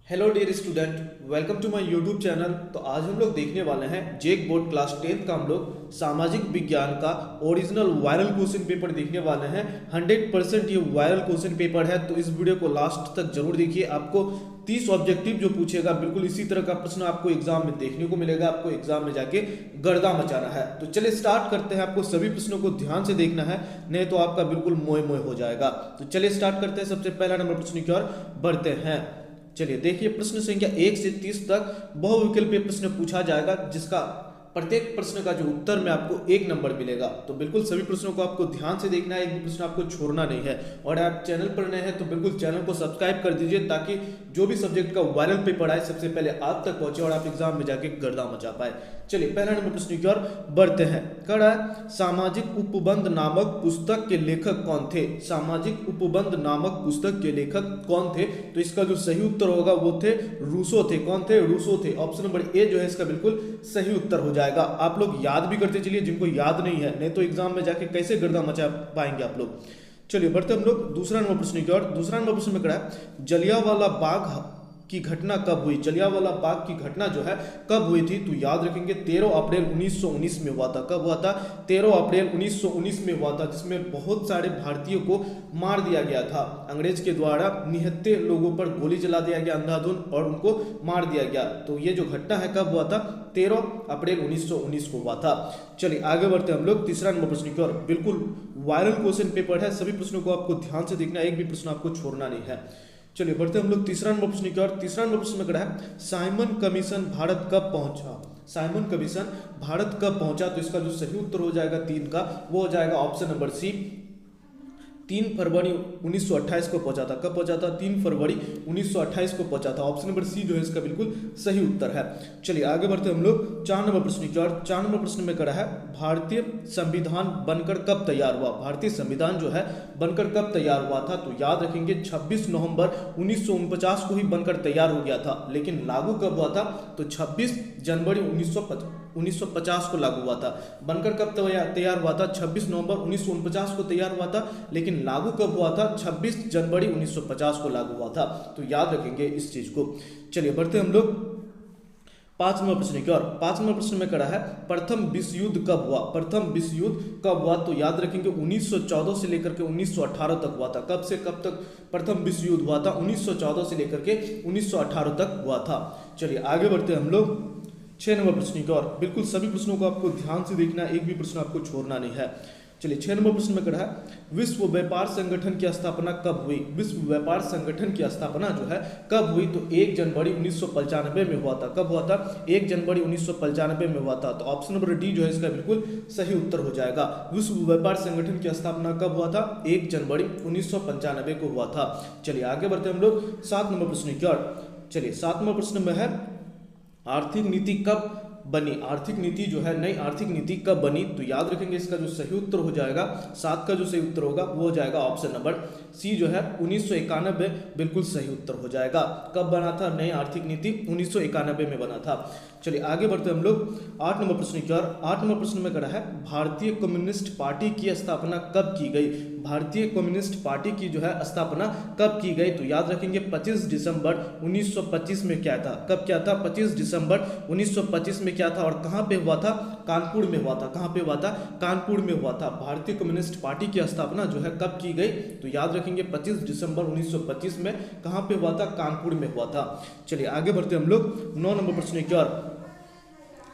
Hello dear student, welcome to my YouTube channel. तो आज हम लोग देखने वाले हैं जेक बोर्ड क्लास 10th का हम लोग सामाजिक विज्ञान का ओरिजिनल वायरल क्वेश्चन पेपर देखने वाले हैं। 100% ये वायरल क्वेश्चन पेपर है, तो इस वीडियो को लास्ट तक जरूर देखिए। आपको 30 ऑब्जेक्टिव जो पूछेगा बिल्कुल इसी तरह का प्रश्न आपको एग्जाम में देखने को मिलेगा। आपको एग्जाम में जाके गर्दा मचाना है। तो चलिए स्टार्ट करते हैं। आपको सभी प्रश्नों को ध्यान से देखना है, नहीं तो आपका बिल्कुल मोए मोए हो जाएगा। तो चलिए स्टार्ट करते हैं। सबसे पहला नंबर प्रश्न की ओर बढ़ते हैं। चलिए देखिए, प्रश्न संख्या 1 से 30 तक बहुविकल्पीय प्रश्न पूछा जाएगा, जिसका प्रत्येक प्रश्न का जो उत्तर में आपको 1 नंबर मिलेगा। तो बिल्कुल सभी प्रश्नों को आपको ध्यान से देखना है, एक भी प्रश्न आपको छोड़ना नहीं है। और आप चैनल पर नए हैं तो बिल्कुल चैनल को सब्सक्राइब कर दीजिए, ताकि जो भी सब्जेक्ट का वायरल पेपर आए सबसे पहले आप तक पहुंचे और आप एग्जाम में जाके गर्दा मचा पाए। चलिए पहला नंबर प्रश्न की ओर बढ़ते हैं। कड़ा सामाजिक उपबंध नामक पुस्तक के लेखक कौन थे? सामाजिक उपबंध नामक पुस्तक के लेखक कौन थे? तो इसका जो सही उत्तर होगा वो थे रूसो थे। कौन थे? रूसो थे। ऑप्शन नंबर ए जो है इसका बिल्कुल सही उत्तर हो जाएगा। आप लोग याद भी करते चलिए, जिनको याद नहीं है, नहीं तो एग्जाम में जाके कैसे गर्दा मचा पाएंगे आप लोग। चलिए बढ़ते हम लोग दूसरा नंबर प्रश्न की ओर। दूसरा नंबर प्रश्न में कड़ा है जलियांवाला बाग की घटना कब हुई? जलियांवाला बाग की घटना जो है कब हुई थी? तो याद रखेंगे 13 अप्रैल 1919 में हुआ था। कब हुआ था? 13 अप्रैल 1919 में हुआ था, जिसमें बहुत सारे भारतीयों को मार दिया गया था। अंग्रेज के द्वारा निहत्थे लोगों पर गोली चला दिया गया अंधाधुंध और उनको मार दिया गया। तो ये जो घटना है कब हुआ था? 13 अप्रैल 1919 को हुआ था। चलिए आगे बढ़ते हम लोग तीसरा नंबर प्रश्न की ओर। बिल्कुल वायरल क्वेश्चन पेपर है, सभी प्रश्नों को आपको ध्यान से देखना है, एक भी प्रश्न आपको छोड़ना नहीं है। चलिए बढ़ते हम लोग तीसरा नंबर प्रश्न की ओर। तीसरा नंबर प्रश्न में कड़ा है साइमन कमीशन भारत कब पहुंचा? साइमन कमीशन भारत कब पहुंचा? तो इसका जो सही उत्तर हो जाएगा 3 का, वो हो जाएगा ऑप्शन नंबर सी, 3 फरवरी 1928 को पहुंचा था। कब पहुंचा था? 3 फरवरी 1928 को पहुंचा था। ऑप्शन नंबर सी जो है इसका बिल्कुल सही उत्तर है। चलिए आगे बढ़ते हम लोग 4 नंबर प्रश्न की ओर। 4 नंबर प्रश्न में कड़ा है भारतीय संविधान बनकर कब तैयार हुआ? भारतीय संविधान जो है बनकर कब तैयार हुआ था? तो याद रखेंगे 26 नवंबर 1949 को ही बनकर तैयार हो गया था, लेकिन लागू कब हुआ था? तो 26 जनवरी 1950 को लागू हुआ था। बनकर कब तैयार हुआ था? 26 नवंबर 1949 को तैयार हुआ था, लेकिन लागू कब हुआ था? 26 जनवरी 1950 को लागू हुआ था। तो याद रखेंगे इस चीज को। चलिए बढ़ते हम लोग 5 नंबर प्रश्न की ओर। 5 नंबर प्रश्न में कड़ा है प्रथम विश्व युद्ध कब हुआ? प्रथम विश्व युद्ध कब हुआ? तो याद रखेंगे 1914 से लेकर के 1918 तक हुआ था। कब से कब तक प्रथम विश्व युद्ध हुआ था? 1914 से लेकर के 1918 तक हुआ था। चलिए आगे बढ़ते हम लोग 6 नंबर प्रश्न की ओर। बिल्कुल सभी प्रश्नों को आपको ध्यान से देखना, एक भी प्रश्न आपको छोड़ना नहीं है। चलिए 6 नंबर प्रश्न में कड़ा है विश्व व्यापार संगठन की स्थापना कब हुई? विश्व व्यापार संगठन की स्थापना जो है कब हुई? तो 1 जनवरी 1995 में हुआ था। कब हुआ था? 1 जनवरी 1995 में हुआ था। तो ऑप्शन नंबर डी जो है इसका बिल्कुल सही उत्तर हो जाएगा। विश्व व्यापार संगठन की स्थापना कब हुआ था? 1 जनवरी 1995 को हुआ था। चलिए आगे बढ़ते हम लोग 7 नंबर प्रश्न की ओर। चलिए 7 नंबर प्रश्न में है आर्थिक नीति कब बनी? आर्थिक नीति जो है, नई आर्थिक नीति कब बनी? तो याद रखेंगे इसका जो सही उत्तर हो जाएगा 7 का जो सही उत्तर होगा वो हो जाएगा ऑप्शन नंबर सी जो है 1991, बिल्कुल सही उत्तर हो जाएगा। कब बना था नई आर्थिक नीति? 1991 में बना था। चलिए आगे बढ़ते हम लोग 8 नंबर प्रश्न की ओर। 8 नंबर प्रश्न में कड़ा है भारतीय कम्युनिस्ट पार्टी की स्थापना कब की गई? भारतीय कम्युनिस्ट पार्टी की जो है स्थापना कब की गई? तो याद रखेंगे 25 दिसंबर 1925 में क्या था? कब क्या था? 25 दिसंबर 1925 में क्या था और कहां पे हुआ था? कानपुर में हुआ था। कहां पे हुआ था? कानपुर में हुआ था। भारतीय कम्युनिस्ट पार्टी की स्थापना जो है कब की गई? तो याद रखेंगे 25 दिसंबर 1925 में। कहां पे हुआ था? कानपुर में हुआ था। चलिए आगे बढ़ते हम लोग 9 नंबर प्रश्न की ओर।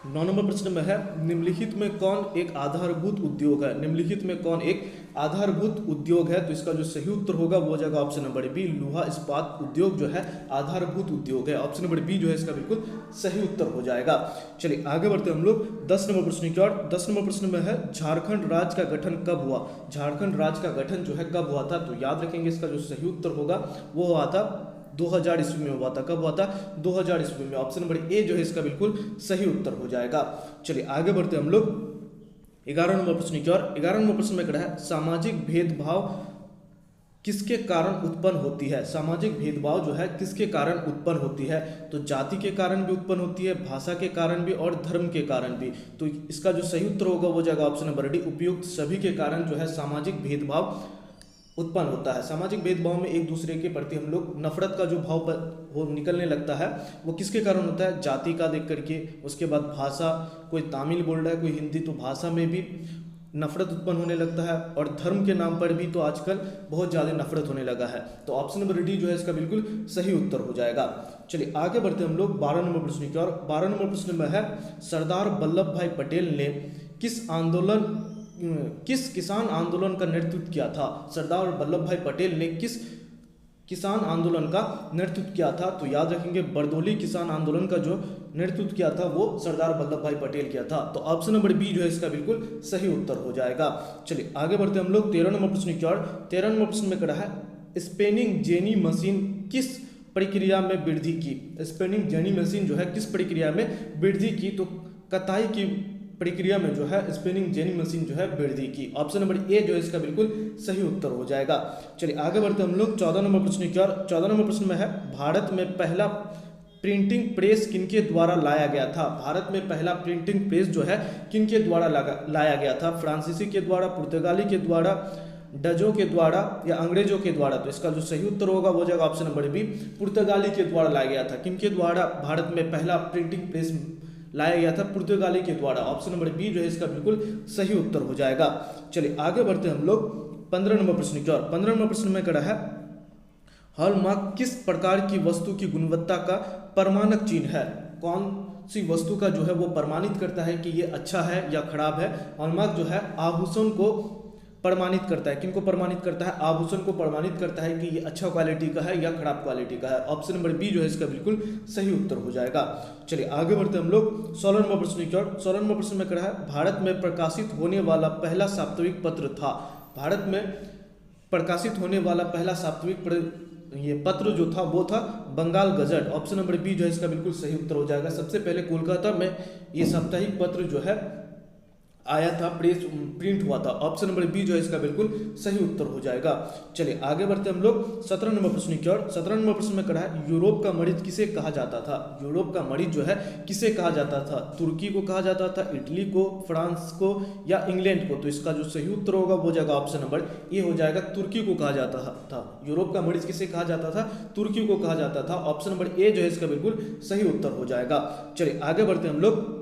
9 नंबर प्रश्न में है निम्नलिखित में कौन एक आधारभूत उद्योग है? निम्नलिखित में कौन एक आधारभूत उद्योग है? तो इसका जो सही उत्तर होगा वो हो जाएगा ऑप्शन नंबर बी, लोहा इस्पात उद्योग जो है आधारभूत उद्योग है। ऑप्शन नंबर बी जो है इसका बिल्कुल सही उत्तर हो जाएगा। चलिए आगे बढ़ते हम लोग 10 नंबर प्रश्न की ओर। 10 नंबर प्रश्न में है झारखंड राज्य का गठन कब हुआ? झारखंड राज्य का गठन जो है कब हुआ था? तो याद रखेंगे इसका जो सही उत्तर होगा वो हुआ था 2000 ईस्वी में हुआ था। कब हुआ था? 2000 ईस्वी में। ऑप्शन नंबर ए जो है इसका बिल्कुल सही उत्तर हो जाएगा। चलिए आगे बढ़ते हम लोग 11 नंबर प्रश्न की ओर। 11 नंबर प्रश्न में कड़ा है सामाजिक भेदभाव किसके कारण उत्पन्न होती है? सामाजिक भेदभाव जो है किसके कारण उत्पन्न होती है? तो जाति के कारण भी उत्पन्न होती है, भाषा के कारण भी और धर्म के कारण भी। तो इसका जो सही उत्तर होगा वो जाएगा ऑप्शन नंबर डी, उपयुक्त सभी के कारण जो है सामाजिक भेदभाव उत्पन्न होता है। सामाजिक भेदभाव में एक दूसरे के प्रति हम लोग नफरत का जो भाव वो निकलने लगता है, वो किसके कारण होता है? जाति का देख करके। उसके बाद भाषा, कोई तमिल बोल रहा है कोई हिंदी, तो भाषा में भी नफरत उत्पन्न होने लगता है। और धर्म के नाम पर भी तो आजकल बहुत ज़्यादा नफरत होने लगा है। तो ऑप्शन नंबर डी जो है इसका बिल्कुल सही उत्तर हो जाएगा। चलिए आगे बढ़ते हैं हम लोग 12 नंबर प्रश्न की ओर। 12 नंबर प्रश्न में है, सरदार वल्लभ भाई पटेल ने किस किसान आंदोलन का नेतृत्व किया था? सरदार वल्लभ भाई पटेल ने किस किसान आंदोलन का नेतृत्व किया था? तो याद रखेंगे, बरदौली किसान आंदोलन का जो नेतृत्व किया था वो सरदार वल्लभ भाई पटेल किया था। तो ऑप्शन नंबर बी जो है इसका बिल्कुल सही उत्तर हो जाएगा। चलिए आगे बढ़ते हम लोग 13 नंबर प्रश्न की ओर। 13 नंबर प्रश्न में कहा है, स्पेनिंग जेनी मशीन किस प्रक्रिया में वृद्धि की? स्पेनिंग जेनी मशीन जो है किस प्रक्रिया में वृद्धि की? तो कताई की प्रक्रिया में जो है स्पिनिंग जेनी मशीन जो है वृद्धि की। ऑप्शन नंबर ए जो है इसका बिल्कुल सही उत्तर हो जाएगा। चलिए आगे बढ़ते हम लोग 14 नंबर प्रश्न की ओर। 14 नंबर प्रश्न में है, भारत में पहला प्रिंटिंग प्रेस किनके द्वारा लाया गया था? भारत में पहला प्रिंटिंग प्रेस जो है किनके द्वारा लाया गया था? फ्रांसीसी के द्वारा, पुर्तगाली के द्वारा, डचों के द्वारा या अंग्रेजों के द्वारा? तो इसका जो सही उत्तर होगा वो हो जाएगा ऑप्शन नंबर बी, पुर्तगाली के द्वारा लाया गया था। किनके द्वारा भारत में पहला प्रिंटिंग प्रेस लाया गया था? पुर्तगाली के द्वारा। ऑप्शन नंबर बी जो है इसका बिल्कुल सही उत्तर हो जाएगा। चलिए आगे बढ़ते हैं हम लोग 15 नंबर प्रश्न की ओर। 15 नंबर प्रश्न में कहा है, हॉलमार्क किस प्रकार की वस्तु की गुणवत्ता का प्रमाणक चिन्ह है? कौन सी वस्तु का जो है वो प्रमाणित करता है कि ये अच्छा है या खराब है? हॉलमार्क जो है आभूषण को प्रमाणित करता है। किनको प्रमाणित करता है? आभूषण को प्रमाणित करता है कि ये अच्छा क्वालिटी का है या खराब क्वालिटी का है। ऑप्शन नंबर बी जो है इसका बिल्कुल सही उत्तर हो जाएगा। चलिए आगे बढ़ते हम लोग 16 नंबर प्रश्न की ओर। 16 नंबर प्रश्न में कहा है, भारत में प्रकाशित होने वाला पहला साप्ताहिक पत्र था? भारत में प्रकाशित होने वाला पहला साप्ताहिक ये पत्र जो था वो था Bengal gazette. Option number B जो है इसका बिल्कुल सही उत्तर हो जाएगा। सबसे पहले कोलकाता में ये साप्ताहिक पत्र जो है आया था, प्रिंट हुआ था। ऑप्शन नंबर बी जो है इसका बिल्कुल सही उत्तर हो जाएगा। चलिए आगे बढ़ते हम लोग 17 नंबर प्रश्न की ओर। 17 नंबर प्रश्न में कहा है, यूरोप का मरीज किसे कहा जाता था? यूरोप का मरीज जो है किसे कहा जाता था? तुर्की को कहा जाता था, इटली को, फ्रांस को या इंग्लैंड को? तो इसका जो सही उत्तर होगा वो जाएगा ऑप्शन नंबर ए हो जाएगा, तुर्की को कहा जाता था। यूरोप का मरीज किसे कहा जाता था? तुर्की को कहा जाता था। ऑप्शन नंबर ए जो है इसका बिल्कुल सही उत्तर हो जाएगा। चलिए आगे बढ़ते हम लोग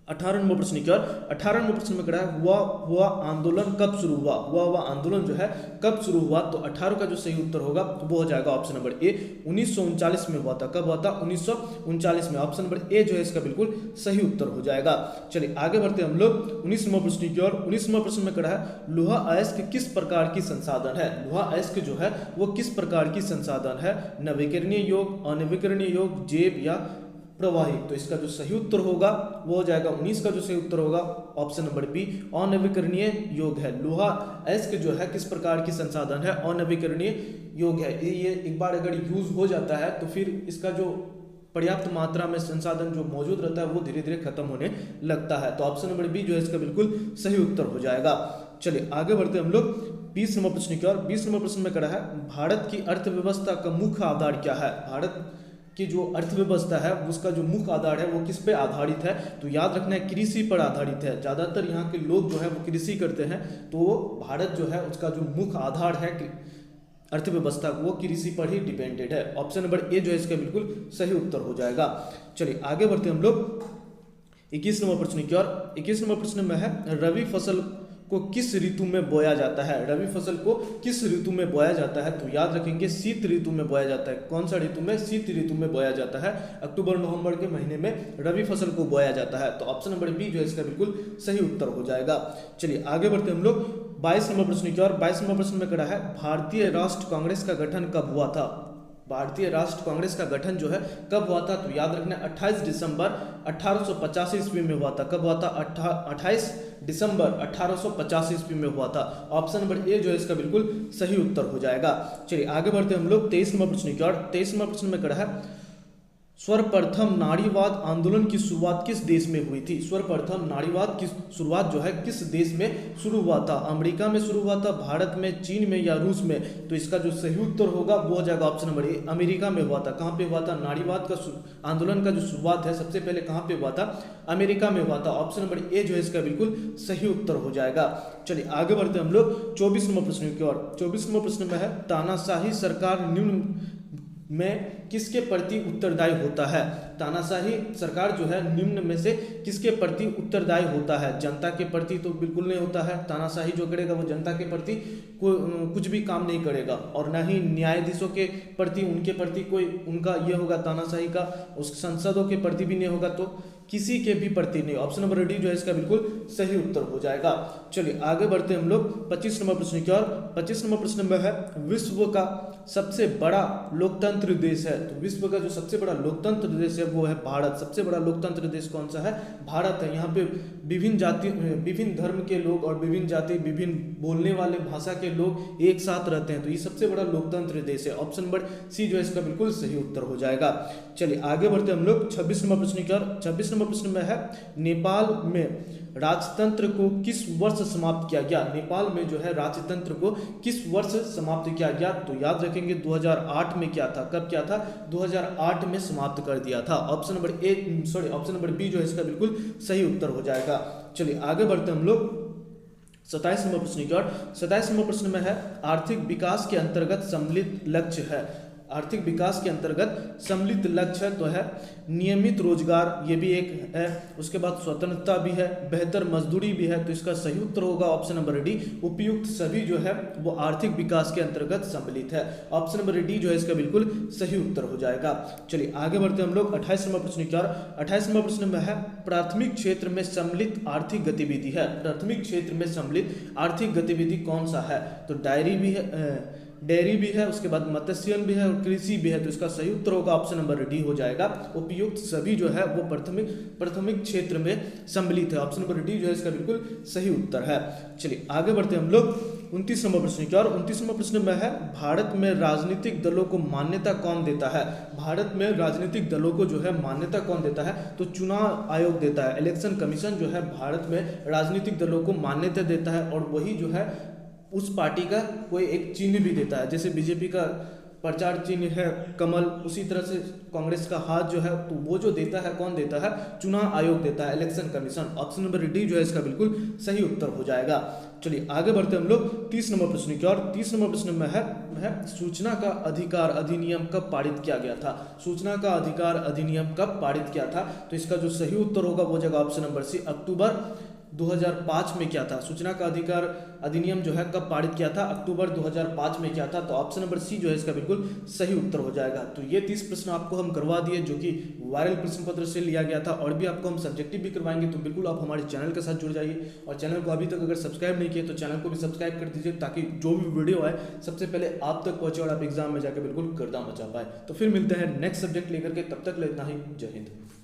18 नंबर प्रश्न की ओर। 18 नंबर प्रश्न में कहा है, हुआ आंदोलन कब शुरू हुआ? हुआ आंदोलन जो है कब शुरू हुआ? तो 18 का जो सही उत्तर होगा तो वो हो जाएगा ऑप्शन नंबर ए, 1939 में हुआ था। कब हुआ था? 1939 में। ऑप्शन नंबर ए जो है इसका बिल्कुल सही उत्तर हो जाएगा। चलिए आगे बढ़ते हम लोग 19 नंबर प्रश्न की ओर। 19 नंबर प्रश्न में कहा है, लोहा अयस्क किस प्रकार की संसाधन है? लोहा अयस्क जो है वो किस प्रकार की संसाधन है? नवीकरणीय योग, अनवीकरणीय योग, जैव या प्रवाही? तो इसका जो सही उत्तर होगा वो हो जाएगा 19 का जो सही उत्तर होगा ऑप्शन नंबर बी, अनवीकरणीय योग है। लोहा अयस्क जो है किस प्रकार की संसाधन है? अनवीकरणीय योग है। ये एक बार अगर यूज हो जाता है तो फिर इसका जो पर्याप्त मात्रा में संसाधन जो मौजूद रहता है वो धीरे धीरे खत्म होने लगता है। तो ऑप्शन नंबर बी जो है इसका बिल्कुल सही उत्तर हो जाएगा। चलिए आगे बढ़ते हम लोग 20 नंबर प्रश्न की ओर। 20 नंबर प्रश्न में कहा है, भारत की अर्थव्यवस्था का मुख्य आधार क्या है? भारत की जो अर्थव्यवस्था है उसका जो मुख्य आधार है वो किस पे आधारित है? तो याद रखना है कृषि पर आधारित है। ज़्यादातर यहाँ के लोग जो है वो कृषि करते हैं, तो भारत जो है उसका जो मुख्य आधार है अर्थव्यवस्था वो कृषि पर ही डिपेंडेड है। ऑप्शन नंबर ए जो है इसका बिल्कुल सही उत्तर हो जाएगा। चलिए आगे बढ़ते हम लोग 21 नंबर प्रश्न की ओर। 21 नंबर प्रश्न में है, रबी फसल को किस ऋतु में बोया जाता है? रबी फसल को किस ऋतु में बोया जाता है? तो याद रखेंगे शीत ऋतु में बोया जाता है। कौन सा ऋतु में? शीत ऋतु में बोया जाता है। अक्टूबर नवंबर के महीने में रबी फसल को बोया जाता है। तो ऑप्शन नंबर बी जो है इसका बिल्कुल सही उत्तर हो जाएगा। चलिए आगे बढ़ते हम लोग 22 नंबर प्रश्न की ओर। 22 नंबर प्रश्न में कहा है, भारतीय राष्ट्र कांग्रेस का गठन कब हुआ था? भारतीय राष्ट्र कांग्रेस का गठन जो है कब हुआ था? तो याद रखना 28 दिसंबर 1885 ईस्वी में हुआ था। कब हुआ था? 28 दिसंबर 1885 ईस्वी में हुआ था। ऑप्शन नंबर ए जो है इसका बिल्कुल सही उत्तर हो जाएगा। चलिए आगे बढ़ते हम लोग 23 नंबर प्रश्न की ओर। 23 नंबर प्रश्न में कहा है, सर्वप्रथम नारीवाद आंदोलन की शुरुआत किस देश में हुई थी? सर्वप्रथम नारीवाद की शुरुआत जो है किस देश में शुरू हुआ था? अमेरिका में शुरू हुआ था, भारत में, चीन में या रूस में? तो इसका जो सही उत्तर होगा वो हो जाएगा ऑप्शन नंबर ए, अमेरिका में हुआ था। कहाँ पे हुआ था? नारीवाद का आंदोलन का जो शुरुआत है सबसे पहले कहाँ पे हुआ था? अमेरिका में हुआ था। ऑप्शन नंबर ए जो है इसका बिल्कुल सही उत्तर हो जाएगा। चलिए आगे बढ़ते हम लोग 24 नंबर प्रश्न की ओर। 24 नंबर प्रश्न में है, तानाशाही सरकार निम्न में किसके प्रति उत्तरदायी होता है? तानाशाही सरकार जो है निम्न में से किसके प्रति उत्तरदायी होता है? जनता के प्रति तो बिल्कुल नहीं होता है। तानाशाही जो करेगा वो जनता के प्रति कुछ भी काम नहीं करेगा, और ना ही न्यायाधीशों के प्रति, उनके प्रति कोई उनका ये होगा तानाशाही का, उस संसदों के प्रति भी नहीं होगा, तो किसी के भी प्रति नहीं। ऑप्शन नंबर डी जो है इसका बिल्कुल सही उत्तर हो जाएगा। चलिए आगे बढ़ते हैं हम लोग 25 नंबर प्रश्न की ओर। 25 नंबर प्रश्न में है, विश्व का सबसे बड़ा लोकतंत्र देश है। तो विश्व का जो सबसे बड़ा लोकतंत्र देश है वो है भारत। सबसे बड़ा लोकतंत्र देश कौन सा है? भारत है। यहाँ पे विभिन्न जाति, विभिन्न धर्म के लोग और विभिन्न जाति, विभिन्न बोलने वाले भाषा के लोग एक साथ रहते हैं, तो ये सबसे बड़ा लोकतंत्र देश है। ऑप्शन नंबर सी जो है इसका बिल्कुल सही उत्तर हो जाएगा। चलिए आगे बढ़ते हम लोग 26 नंबर प्रश्न की ओर। 26 नंबर प्रश्न में है, नेपाल में राजतंत्र को किस वर्ष समाप्त किया गया? नेपाल में जो है राजतंत्र को किस वर्ष समाप्त किया गया? तो याद रखेंगे 2008 में क्या था, कब क्या था? 2008 में समाप्त कर दिया था। ऑप्शन नंबर बी जो है इसका बिल्कुल सही उत्तर हो जाएगा। चलिए आगे बढ़ते हम लोग 27 नंबर प्रश्न की ओर। 27 नंबर प्रश्न में है, आर्थिक विकास के अंतर्गत सम्मिलित लक्ष्य है। आर्थिक विकास के अंतर्गत सम्मिलित लक्ष्य तो है नियमित रोजगार, ये भी एक है, उसके बाद स्वतंत्रता भी है, बेहतर मजदूरी भी है, तो इसका सही उत्तर होगा ऑप्शन नंबर डी, उपयुक्त सभी जो है वो आर्थिक विकास के अंतर्गत सम्मिलित है। ऑप्शन नंबर डी जो है इसका बिल्कुल सही उत्तर हो जाएगा। चलिए आगे बढ़ते हम लोग 28 नंबर प्रश्न की ओर। 28 नंबर प्रश्न में है, प्राथमिक क्षेत्र में सम्मिलित आर्थिक गतिविधि है। प्राथमिक क्षेत्र में सम्मिलित आर्थिक गतिविधि कौन सा है? तो डेयरी भी है, उसके बाद मत्स्यन भी है और कृषि भी है, तो इसका सही उत्तर होगा ऑप्शन नंबर डी हो जाएगा। उपयुक्त सभी जो है वो प्राथमिक क्षेत्र में सम्मिलित है। ऑप्शन नंबर डी जो है इसका बिल्कुल सही उत्तर है। चलिए आगे बढ़ते हम लोग 29 नंबर प्रश्न की ओर। 29 नंबर प्रश्न में है, भारत में राजनीतिक दलों को मान्यता कौन देता है? भारत में राजनीतिक दलों को जो है मान्यता कौन देता है? तो चुनाव आयोग देता है। इलेक्शन कमीशन जो है भारत में राजनीतिक दलों को मान्यता देता है, और वही जो है उस पार्टी का कोई एक चिन्ह भी देता है। जैसे बीजेपी का प्रचार चिन्ह है कमल, उसी तरह से कांग्रेस का हाथ जो है, तो वो जो देता है कौन देता है? चुनाव आयोग देता है, election commission. Option number D जो है इसका बिल्कुल सही उत्तर हो जाएगा। चलिए आगे बढ़ते हम लोग 30 नंबर प्रश्न की ओर। 30 नंबर प्रश्न में है सूचना का अधिकार अधिनियम कब पारित किया गया था? सूचना का अधिकार अधिनियम कब पारित किया था? तो इसका जो सही उत्तर होगा वो जगह ऑप्शन नंबर सी, अक्टूबर 2005 में क्या था? सूचना का अधिकार अधिनियम जो है कब पारित किया था? अक्टूबर 2005 में क्या था? तो ऑप्शन नंबर सी जो है इसका बिल्कुल सही उत्तर हो जाएगा। तो ये 30 प्रश्न आपको हम करवा दिए जो कि वायरल प्रश्न पत्र से लिया गया था, और भी आपको हम सब्जेक्टिव भी करवाएंगे, तो बिल्कुल आप हमारे चैनल के साथ जुड़ जाइए। और चैनल को अभी तक अगर सब्सक्राइब नहीं किए तो चैनल को भी सब्सक्राइब कर दीजिए, ताकि जो भी वीडियो आए सबसे पहले आप तक पहुंचे और आप एग्जाम में जाकर बिल्कुल गर्दा मचा पाए। तो फिर मिलते हैं नेक्स्ट सब्जेक्ट लेकर के, तब तक इतना ही। जय हिंद।